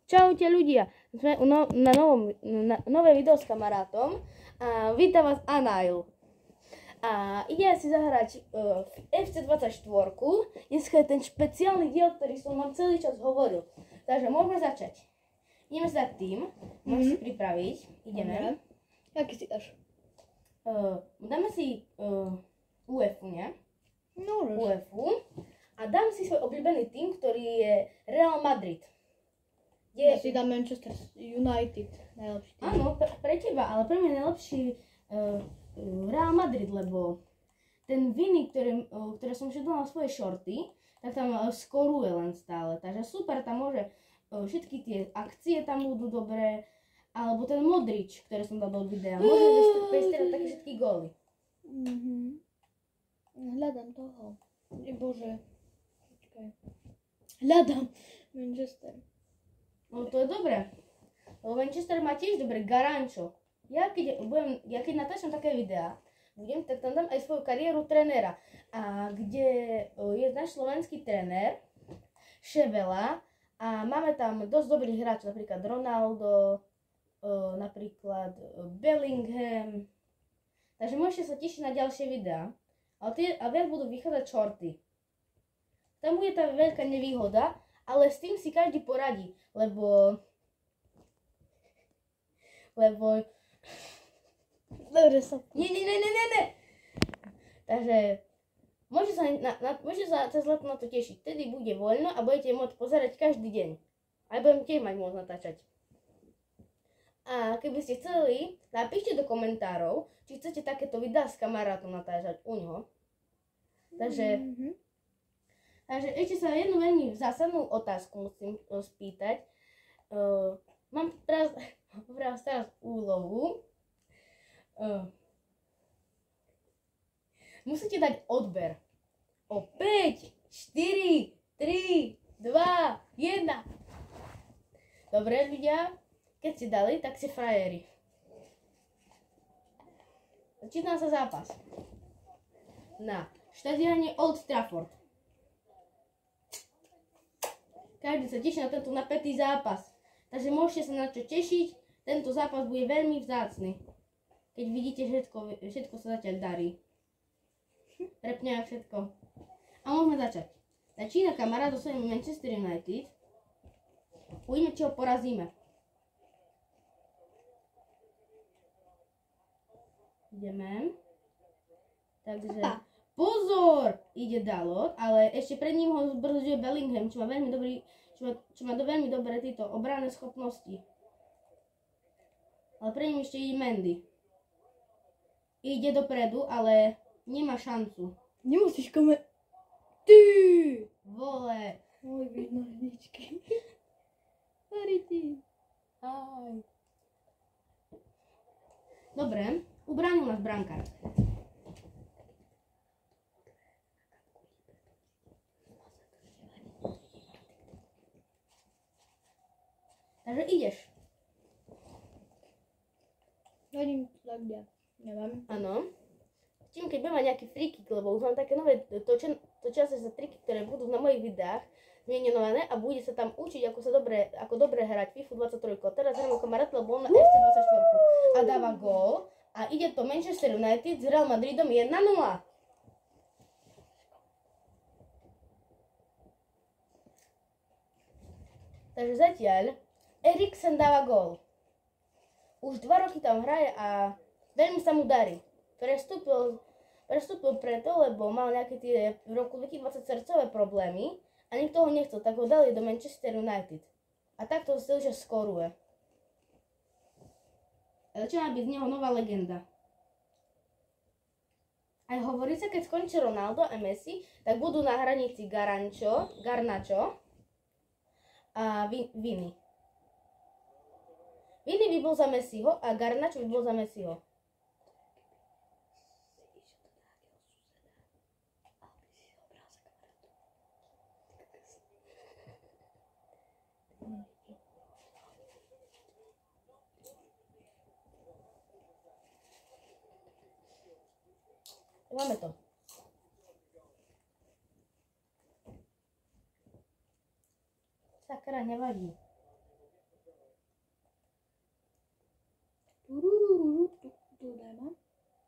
Čaute ľudia, sme na nové video s kamarátom a vítam vás Anail. A ide si zahrať FC24. Dneska je ten špeciálny diel, ktorý som vám celý čas hovoril. Takže môžeme začať. Ideme sa tým, môžeš si pripraviť, ideme. Jaký si dáš? Dáme si UEFu, ne? No, UEFu. A dám si svoj obľúbený tým, ktorý je Real Madrid. Ja si dám Manchester United, najlepší tým. Áno, pre teba, ale pre mňa najlepší Real Madrid, lebo ten Vini, ktoré som všetko na svoje shorty, tak tam skoruje len stále. Takže super, tam môže všetky tie akcie tam budú dobré, alebo ten Modrič, ktorý som dal do videa, môže prestrieľať také všetky góly. Hľadám toho. Bože. Počkaj. Hľadám Manchester. No to je dobré. Lebo Manchester má tiež dobré Garančo. Ja keď natáčam také videá, tak tam dám aj svoju kariéru trénera. A kde je náš slovenský tréner, Ševela, a máme tam dosť dobrých hráčov, napríklad Ronaldo, napríklad Bellingham. Takže môžete sa tešiť na ďalšie videá. A viac budú vychádzať shorty. Tam bude tá veľká nevýhoda, ale s tým si každý poradí, lebo... Dobre sa... Nie. Takže môžete sa cez leto na to tešiť. Vtedy bude voľno a budete môcť pozerať každý deň. Aj budem tiež mať môcť natáčať. A keby ste chceli, napíšte do komentárov, či chcete takéto videá s kamarátom natáčať u ňoho. Takže ešte sa jednu veľmi zásadnú otázku musím spýtať. Mám teraz úlohu. Musíte dať odber. O 5, 4, 3, 2, 1. Dobre ľudia, keď ste dali, tak ste frajeri. Začína sa zápas. Na štadióne Old Trafford. Každý sa teší na tento napätý zápas. Takže môžete sa na čo tešiť. Tento zápas bude veľmi vzácny. Keď vidíte, všetko sa zatiaľ darí. Prepňa všetko. A môžeme začať. Začína kamarát so svojím Manchester United. Uvidíme, či ho porazíme. Ideme. Takže... Pozor! Ide Dalot, ale ešte pred ním ho zbrzduje Bellingham, čo má veľmi dobré tieto obranné schopnosti. Ale pred ním ešte ide Mendy. Ide dopredu, ale nemá šancu. Nemusíš Ty! Vole! Oj, vidno hničky. Harity. Aj. Dobre, ubránil nás brankár. Takže ideš. Hodím tak ja. Neviem. Áno. Tým, keď budem mať nejaký free kick, lebo už mám také nové točiace sa triky, ktoré budú na mojich videách zmienované a bude sa tam učiť, ako dobre hrať FIFA 23. Teraz hráme kamarát, lebo on na FC24 a dáva gól a ide to Manchester United s Real Madridom 1-0. Takže zatiaľ Eriksen dáva gól. Už 2 roky tam hraje a veľmi sa mu darí. Prestúpil preto, lebo mal nejaké tie v roku 2020 srdcové problémy a nikto ho nechcel, tak ho dali do Manchester United. A takto celý čas skoruje. A začína byť z neho nová legenda. Aj hovorí sa, keď skončí Ronaldo a Messi, tak budú na hranici Garnacho a Vini. Vini by bol za Messiho a Garnacho by bol za Messiho. Máme to. Sakra, nevadí.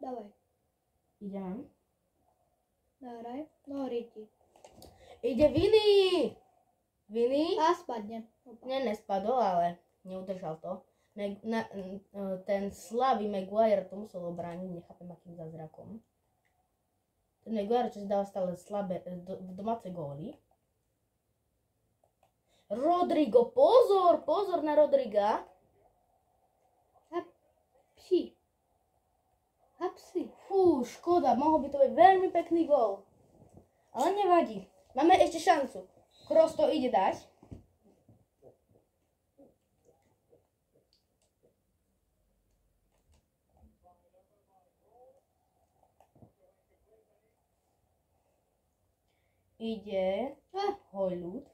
Dávaj. Idem. Nahraj. No, riti. Ide Vini! Vini? A spadne. Opa. Ne, nespadol, ale neudržal to. Ten slabý Maguire to musel obrániť, nechápem akým zázrakom. Ten Maguire, čo si dal stále slabé domáce góly. Rodrigo, pozor, pozor na Rodriga. Psi. A psi. Fú, škoda, mohol by to byť veľmi pekný gól. Ale nevadí, máme ešte šancu. Kroos to ide dať. Ide Hojlund.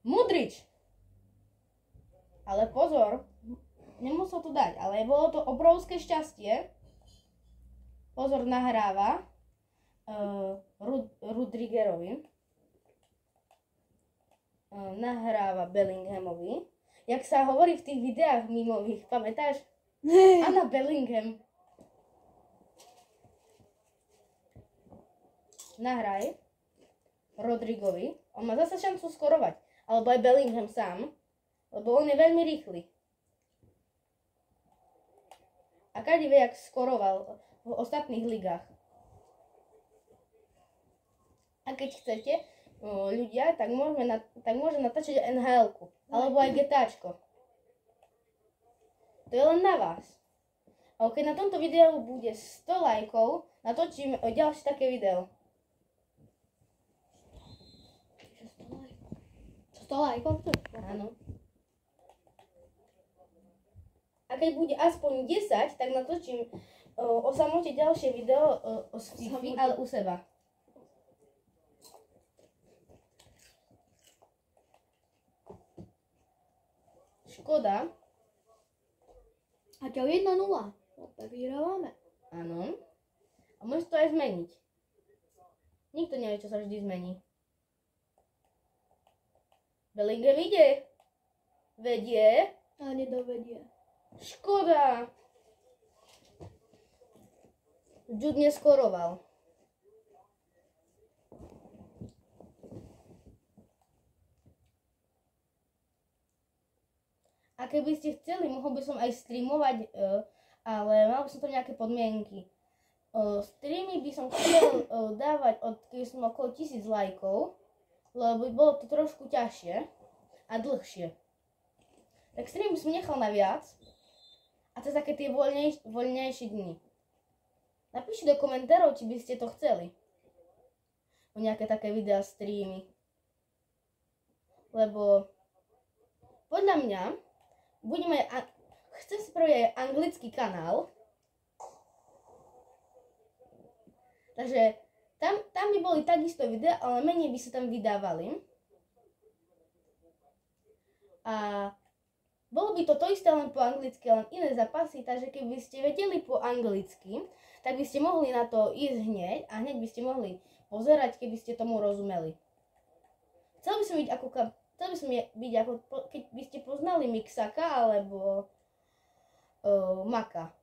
Mudrič. Ale pozor, nemusel to dať, ale bolo to obrovské šťastie. Pozor, nahráva Rudigerovi. Nahráva Bellinghamovi. Jak sa hovorí v tých videách mimových, pamätáš? Anna Bellingham. Nahraj Rodrigovi. On má zase šancu skorovať. Alebo aj Bellingham sám. Lebo on je veľmi rýchly. A každý vie, jak skoroval v ostatných ligách. A keď chcete, ľudia, tak môžeme natáčať NHL-ku. Alebo aj GTAčko. To je len na vás. A keď na tomto videu bude 100 lajkov, natočím ďalšie také video. 100 lajkov? Áno. A keď bude aspoň 10, tak natočím o samote ďalšie video o FIFA, ale u seba. Škoda. A čo 1-0? Opäť vyhrávame. Áno. A môžeš to aj zmeniť. Nikto nevie, čo sa vždy zmení. Bellingham ide. Vedie. A nedovedie. Škoda. Jude neskoroval. A keby ste chceli, mohol by som aj streamovať, ale mal by som tam nejaké podmienky. Streamy by som chcel dávať, keď som okolo 1000 lajkov, lebo by bolo to trošku ťažšie a dlhšie. Tak stream by som nechal na viac a to také tie voľnejšie dni. Napíšte do komentárov, či by ste to chceli. O nejaké také videá, streamy. Lebo podľa mňa chcem si spraviť aj anglický kanál. Takže tam by boli takisto videá, ale menej by sa tam vydávali. A bolo by to isté len po anglicky, len iné zápasy, takže keby ste vedeli po anglicky, tak by ste mohli na to ísť hneď a hneď by ste mohli pozerať, keby ste tomu rozumeli. Chcel by som byť ako keď by ste poznali Mixaka alebo Maka.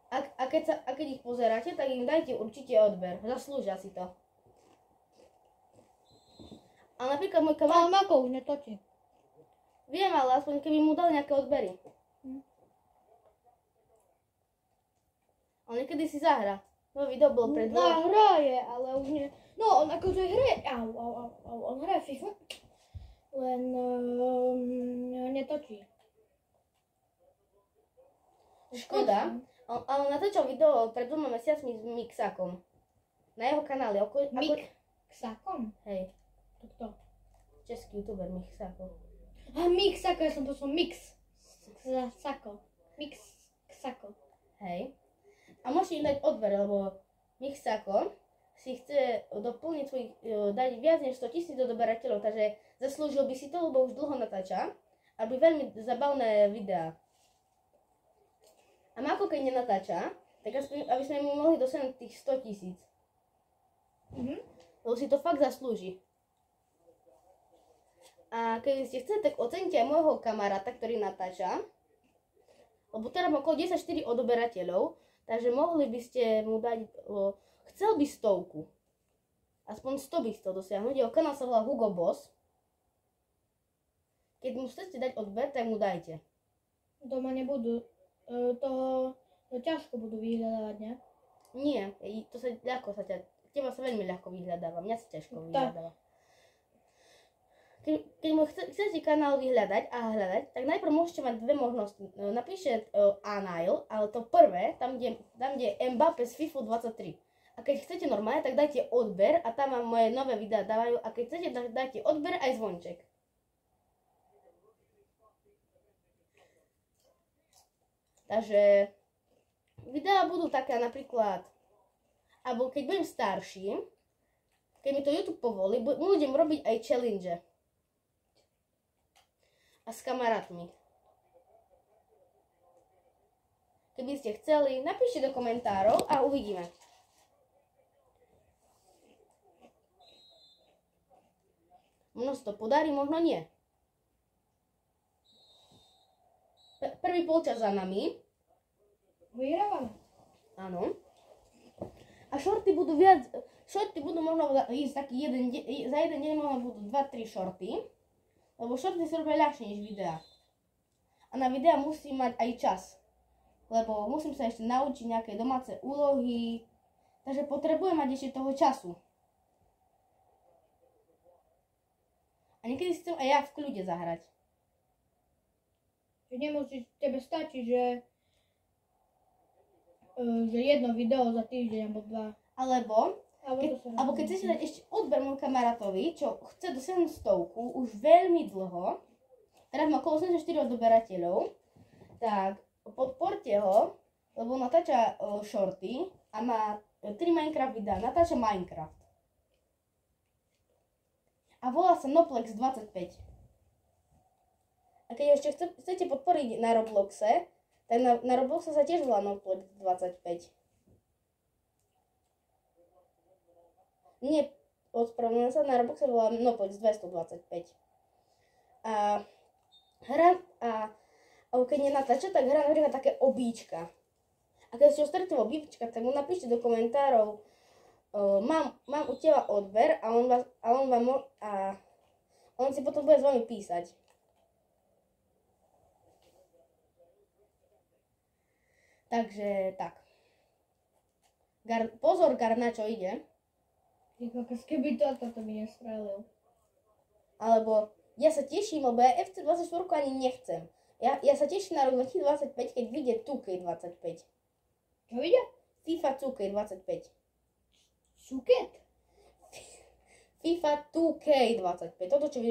A keď ich pozeráte, tak im dajte určite odber. Zaslúžia si to. A napríklad môj kamarát... Ale Mako už netočí. Viem, ale aspoň keby mu dali nejaké odbery. Ale niekedy si zahra. No video bolo pred No hraje, ale už nie. No on akože hraje. On hraje FIFA. Len netočí. Škoda. Ale natáčal video pred 2 mesiacmi s Mixakom. Na jeho kanáli. Mixakom? Hej. Kto? Český youtuber Mixako. A Mixako, ja som to Mix. Sako. Mixako. Hej. A môžete im dať odber, lebo Mixako si chce doplniť dať viac než 100 000 odoberateľov, takže zaslúžil by si to, lebo už dlho natáča. A by veľmi zabavné videá. A Mako keď nenatáča, tak aby sme mu mohli dosiahnuť tých 100 000. Lebo si to fakt zaslúži. A keď ste chceli, tak ocenite aj môjho kamaráta, ktorý natáča. Lebo teraz má okolo 10-4 odoberateľov, takže mohli by ste mu dať, chcel by 100. Aspoň 100 by chcel dosiahnuť. Jeho kanál sa volá Hugo Boss. Keď mu chcete dať odber, tak mu dajte. Doma nebudú, to ťažko budú vyhľadávať, ne? Nie, to sa ľahko teba sa veľmi ľahko vyhľadáva, mňa sa ťažko vyhľadáva. Keď mu chcete kanál vyhľadať a hľadať, tak najprv môžete mať dve možnosti. Napíšte Anail, ale to prvé, tam kde je Mbappé z FIFA 23. A keď chcete normálne, tak dajte odber a tam vám moje nové videá dávajú. A keď chcete, tak dajte odber aj zvonček. Takže videá budú také napríklad, alebo keď budem starší, keď mi to YouTube povolí, budem robiť aj challenge. A s kamarátmi. Keby ste chceli, napíšte do komentárov a uvidíme. Možno sa to podarí, možno nie. Prvý polčas za nami. Vyhrávame. Áno. A shorty budú možno ísť taký za jeden deň možno budú 2-3 shorty. Lebo shorty sa robia ľahšie než videá. A na videá musím mať aj čas. Lebo musím sa ešte naučiť nejaké domáce úlohy. Takže potrebujem mať ešte toho času. A niekedy si chcem aj ja v kľude zahrať. Nemusí tebe stačiť, že jedno video za týždeň alebo dva. Alebo keď chcete dať ešte odber môjmu kamarátovi, čo chce dosiahnuť 100 už veľmi dlho, teraz má okolo 84 odberateľov, tak podporte ho, lebo natáča shorty a má 3 Minecraft videá, natáča Minecraft. A volá sa Noplex25. A keď ešte chcete podporiť na Robloxe, tak na Robloxe sa tiež volá Noplex25. Nie, ospravedlňujem sa, na Robloxe volá Noplex225. A keď nenatáča, tak hrá napríklad také obíčka. A keď ste ho stretli v obíčkach, tak mu napíšte do komentárov, mám u teba odber a on si potom bude s vami písať. Takže tak. Pozor, na čo ide. Keby toto mi nestrelil. Alebo ja sa teším, lebo ja FC24 ani nechcem. Ja sa teším na rok 2025, keď vyjde 2K25. Čo vyjde? FIFA 2K25. Suket? FIFA 2K25. Toto, čo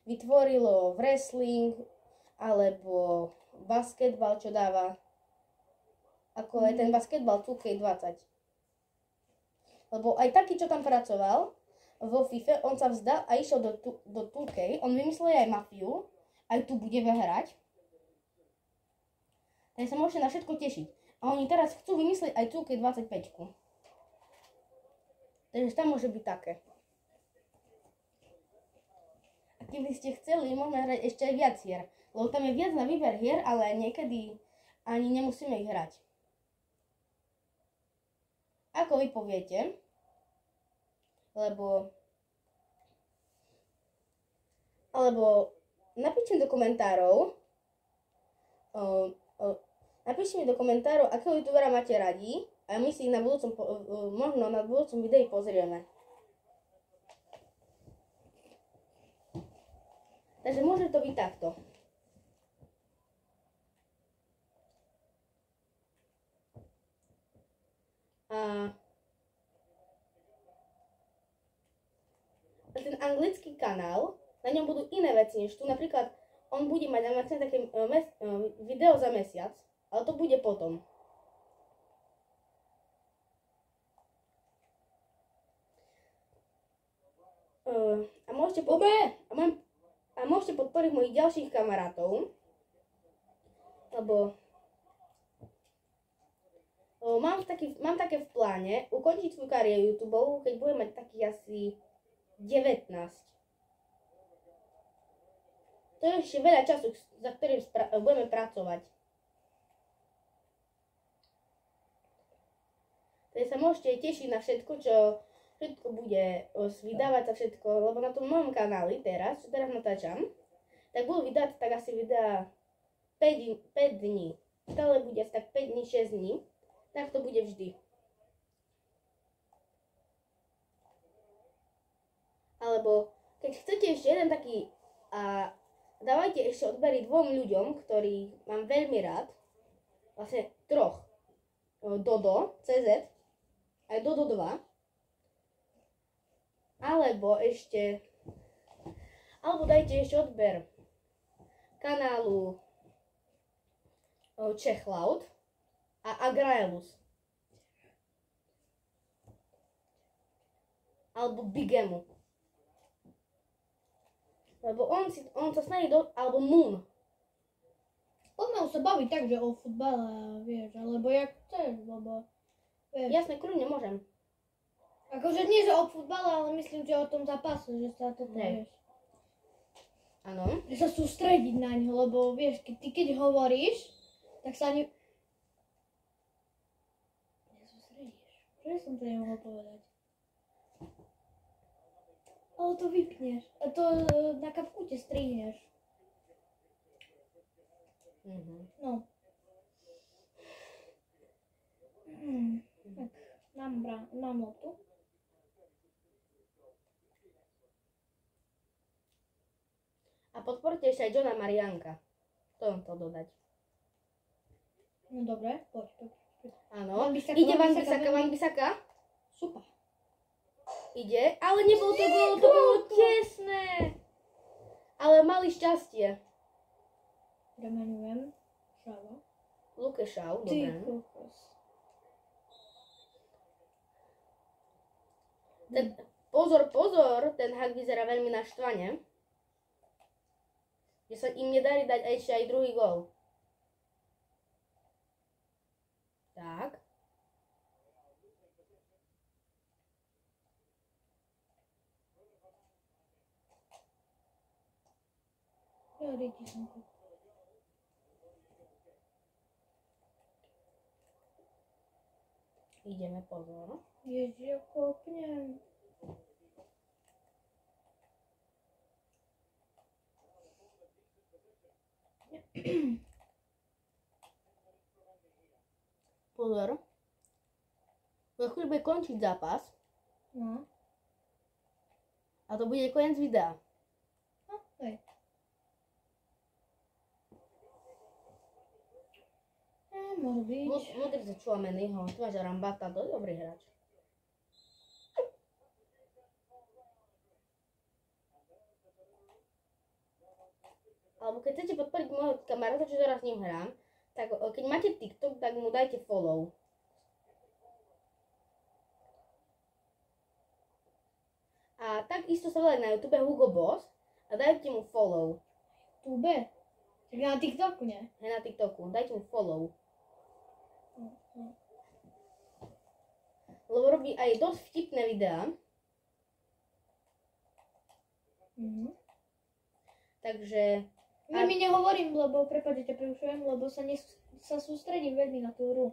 vytvorilo wrestling, alebo basketbal, čo dáva. Ako je ten basketbal 2K20. Lebo aj taký, čo tam pracoval vo FIFA, on sa vzdal a išiel do 2K. On vymyslel aj mafiu, aj tu bude hrať. Takže sa môžete na všetko tešiť. A oni teraz chcú vymyslieť aj 2K25. Takže tam môže byť také. A keby ste chceli, môžeme hrať ešte aj viac hier. Lebo tam je viac na výber hier, ale niekedy ani nemusíme ich hrať. Ako vy poviete, alebo napíšte mi do komentárov, akého youtubera máte radi a my si ich možno na budúcom videi pozrieme. Takže môže to byť takto. A ten anglický kanál, na ňom budú iné veci než tu. Napríklad, on bude mať také video za mesiac, ale to bude potom. A môžete podporiť mojich ďalších kamarátov, lebo mám také v pláne ukončiť svoju kariéru YouTubeovú, keď budem mať takých asi 19. To je ešte veľa času, za ktorým budeme pracovať. Takže sa môžete tešiť na všetko, čo všetko bude vydávať sa všetko, lebo na tom mojom kanáli teraz, čo teraz natáčam, tak budú vydať tak asi videa 5 dní. Stále bude asi tak 5 dní, 6 dní. Tak to bude vždy. Alebo keď chcete ešte jeden taký, dávajte ešte odbery 2 ľuďom, ktorých mám veľmi rád. Vlastne 3. Dodo, CZ, aj Dodo 2. Alebo dajte ešte odber kanálu Čechlaud a Agraelus. Alebo Bigemu. Lebo on sa snaží alebo Moon. Poďme sa baviť tak, že o futbale, vieš, alebo jak chceš, lebo... Vieš. Jasne, kľudne môžem. Akože nie, že o futbale, ale myslím, že o tom zápase, že sa toto, vieš. Áno. Že sa sústrediť na ňo, lebo vieš, keď hovoríš, tak sa ani... Nesústredíš. Prečo som to nemohol povedať? Ale to vypneš. A to na kapkute strihneš. No. Tak, mám loptu. A podporte ešte aj Johna Marianka. To vám chcel dodať. No dobre, poď. Áno. Ide Van Bissaka. Super. Ide, ale nebolo to gól, to bolo tesné. Ale mali šťastie. Premenujem. Šava. Luke Shaw, Ty dobre. kokos. Pozor, ten hák vyzerá veľmi naštvane. Že sa im nedarí dať ešte aj druhý gól. Tak. Ja, riti som to. Ideme, pozor. Ježi, ja kopnem. Pozor. Za chvíľu bude končiť zápas. No. A to bude koniec videa. No, hej. Môže byť. Modrica Chouameniho, tu máš Rambata, to je dobrý hráč. Alebo keď chcete podporiť môjho kamaráta, čo teraz s ním hrám, tak keď máte TikTok, tak mu dajte follow. A takisto sa volá na YouTube Hugo Boss a dajte mu follow. YouTube? Tak na TikToku, nie? Hej, na TikToku, dajte mu follow. Lebo robí aj dosť vtipné videá. Takže... Mi nehovorím, lebo prepáč, že ťa prerušujem, lebo sa sústredím veľmi na tú hru.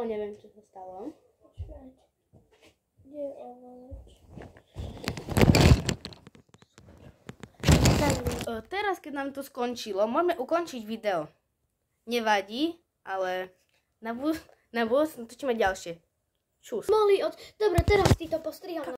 Neviem, čo sa stalo. Kde je ovolač? Tak, teraz, keď nám to skončilo, môžeme ukončiť video. Nevadí, ale na budúce natočíme ďalšie. Čus. Dobre, teraz ty to postriham.